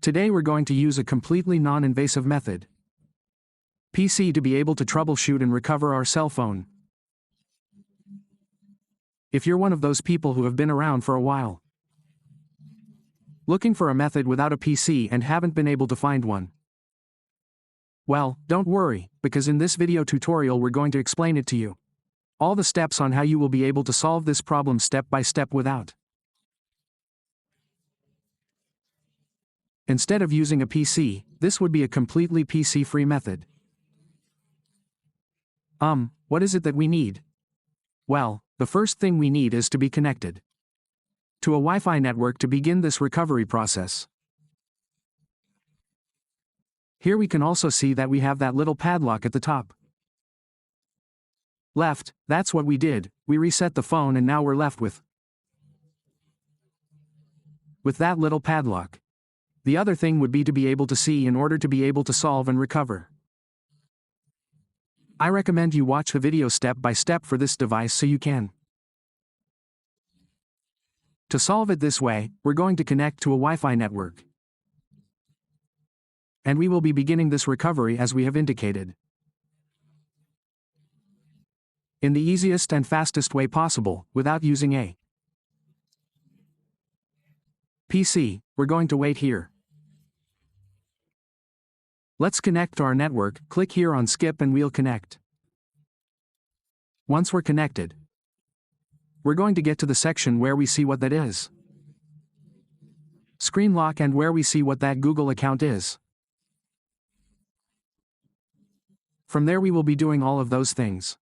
Today we're going to use a completely non-invasive method. PC to be able to troubleshoot and recover our cell phone. If you're one of those people who have been around for a while, looking for a method without a PC and haven't been able to find one, well, don't worry, because in this video tutorial we're going to explain it to you. All the steps on how you will be able to solve this problem step by step without. Instead of using a PC, this would be a completely PC-free method. What is it that we need? Well, the first thing we need is to be connected to a Wi-Fi network to begin this recovery process. Here we can also see that we have that little padlock at the top left. That's what we did. We reset the phone and now we're left with that little padlock. The other thing would be to be able to see in order to be able to solve and recover. I recommend you watch the video step by step for this device so you can. To solve it this way, we're going to connect to a Wi-Fi network. And we will be beginning this recovery as we have indicated, in the easiest and fastest way possible, without using a PC. We're going to wait here. Let's connect to our network. Click here on skip and we'll connect. Once we're connected, we're going to get to the section where we see what that is. Screen lock, and where we see what that Google account is. From there we will be doing all of those things.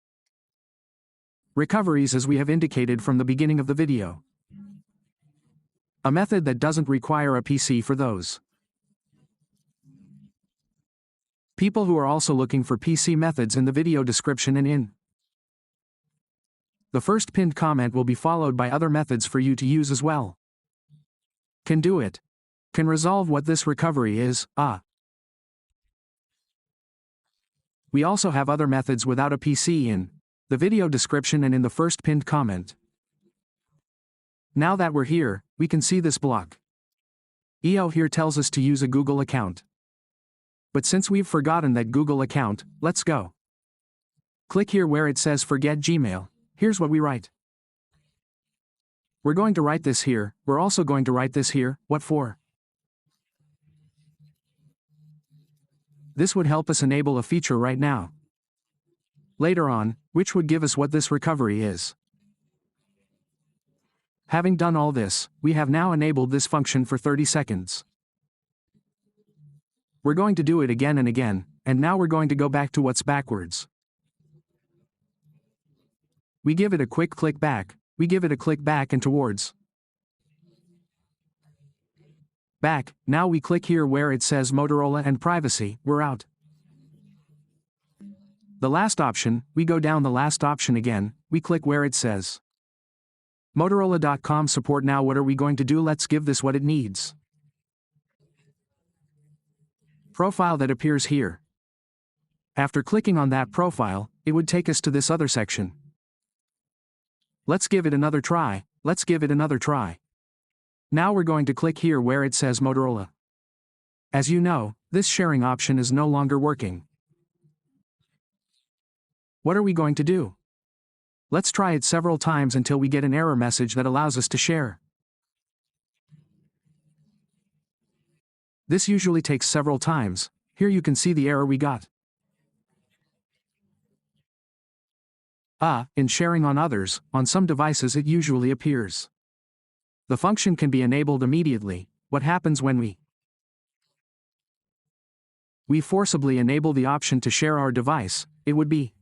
Recoveries as we have indicated from the beginning of the video. A method that doesn't require a PC for those people who are also looking for PC methods. In the video description and in the first pinned comment will be followed by other methods for you to use as well. Can do it. Can resolve what this recovery is. We also have other methods without a PC in the video description and in the first pinned comment. Now that we're here, we can see this block. EO here tells us to use a Google account. But since we've forgotten that Google account, let's go. Click here where it says forget Gmail. Here's what we write. We're going to write this here. We're also going to write this here. What for? This would help us enable a feature right now. Later on, which would give us what this recovery is. Having done all this, we have now enabled this function for 30 seconds. We're going to do it again and again, and now we're going to go back to what's backwards. We give it a quick click back, we give it a click back and towards. Back, now we click here where it says Motorola and privacy, we're out. The last option, we go down the last option again, we click where it says Motorola.com support. Now what are we going to do? Let's give this what it needs. Profile that appears here. After clicking on that profile, it would take us to this other section. Let's give it another try. Let's give it another try. Now we're going to click here where it says Motorola. As you know, this sharing option is no longer working. What are we going to do? Let's try it several times until we get an error message that allows us to share. This usually takes several times. Here you can see the error we got. In sharing on others, on some devices it usually appears. The function can be enabled immediately. What happens when we forcibly enable the option to share our device? It would be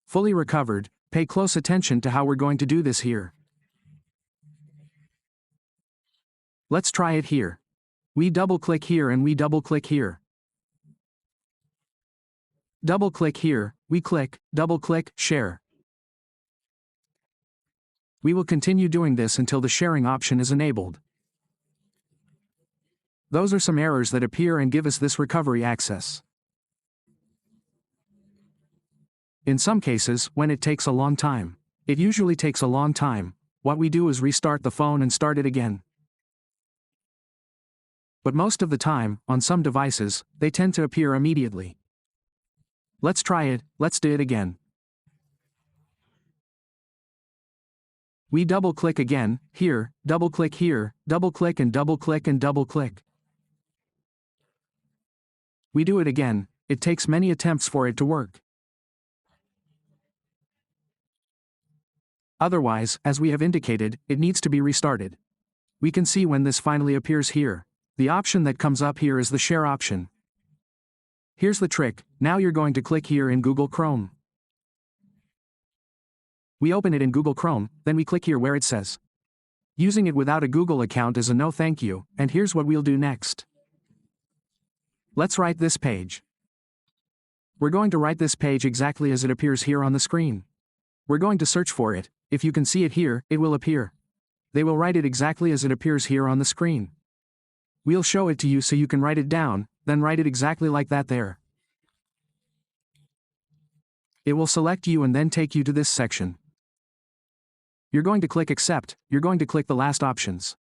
fully recovered. Pay close attention to how we're going to do this here. Let's try it here. We double-click here and we double-click here. Double-click here, we click, double-click, share. We will continue doing this until the sharing option is enabled. Those are some errors that appear and give us this recovery access. In some cases, when it takes a long time, it usually takes a long time, what we do is restart the phone and start it again. But most of the time, on some devices, they tend to appear immediately. Let's try it, let's do it again. We double-click again, here, double-click and double-click and double-click. We do it again, it takes many attempts for it to work. Otherwise, as we have indicated, it needs to be restarted. We can see when this finally appears here. The option that comes up here is the share option. Here's the trick, now you're going to click here in Google Chrome. We open it in Google Chrome, then we click here where it says using it without a Google account is a no thank you, and here's what we'll do next. Let's write this page. We're going to write this page exactly as it appears here on the screen. We're going to search for it. If you can see it here, it will appear. They will write it exactly as it appears here on the screen. We'll show it to you so you can write it down, then write it exactly like that there. It will select you and then take you to this section. You're going to click Accept, you're going to click the last options.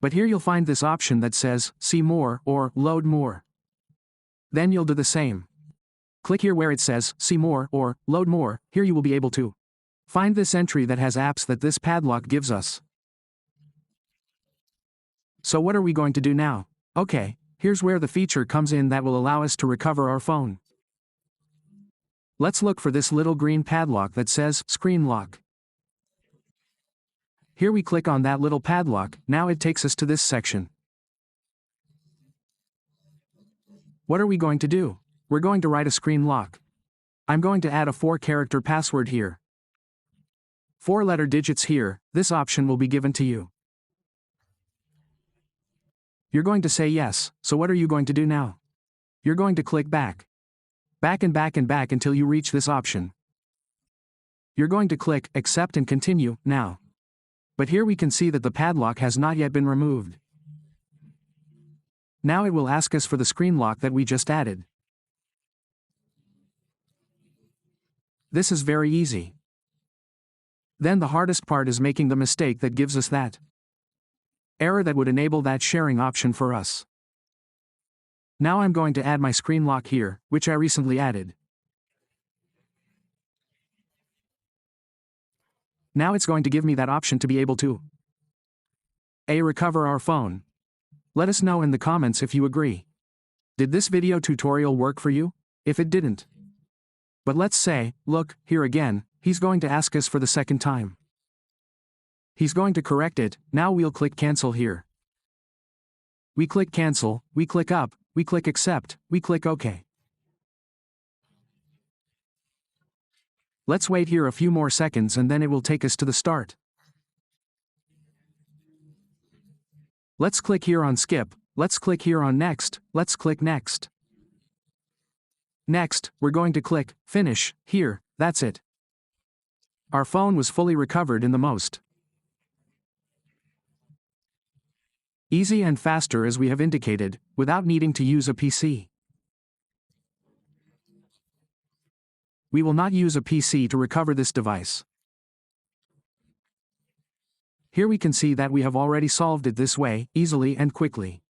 But here you'll find this option that says, See More, or Load More. Then you'll do the same. Click here where it says, See More, or Load More, here you will be able to find this entry that has apps that this padlock gives us. So what are we going to do now? Okay, here's where the feature comes in that will allow us to recover our phone. Let's look for this little green padlock that says Screen Lock. Here we click on that little padlock, now it takes us to this section. What are we going to do? We're going to write a screen lock. I'm going to add a 4-character password here. 4-letter digits here, this option will be given to you. You're going to say yes, so what are you going to do now? You're going to click back. Back and back and back until you reach this option. You're going to click Accept and Continue, now. But here we can see that the padlock has not yet been removed. Now it will ask us for the screen lock that we just added. This is very easy. Then the hardest part is making the mistake that gives us that error that would enable that sharing option for us. Now I'm going to add my screen lock here, which I recently added. Now it's going to give me that option to be able to recover our phone. Let us know in the comments if you agree. Did this video tutorial work for you? If it didn't. But let's say, look, here again, he's going to ask us for the second time. He's going to correct it, now we'll click Cancel here. We click Cancel, we click Up, we click Accept, we click OK. Let's wait here a few more seconds and then it will take us to the start. Let's click here on Skip, let's click here on Next, let's click Next. Next, we're going to click Finish, here, that's it. Our phone was fully recovered in the most easy and faster as we have indicated, without needing to use a PC. We will not use a PC to recover this device. Here we can see that we have already solved it this way, easily and quickly.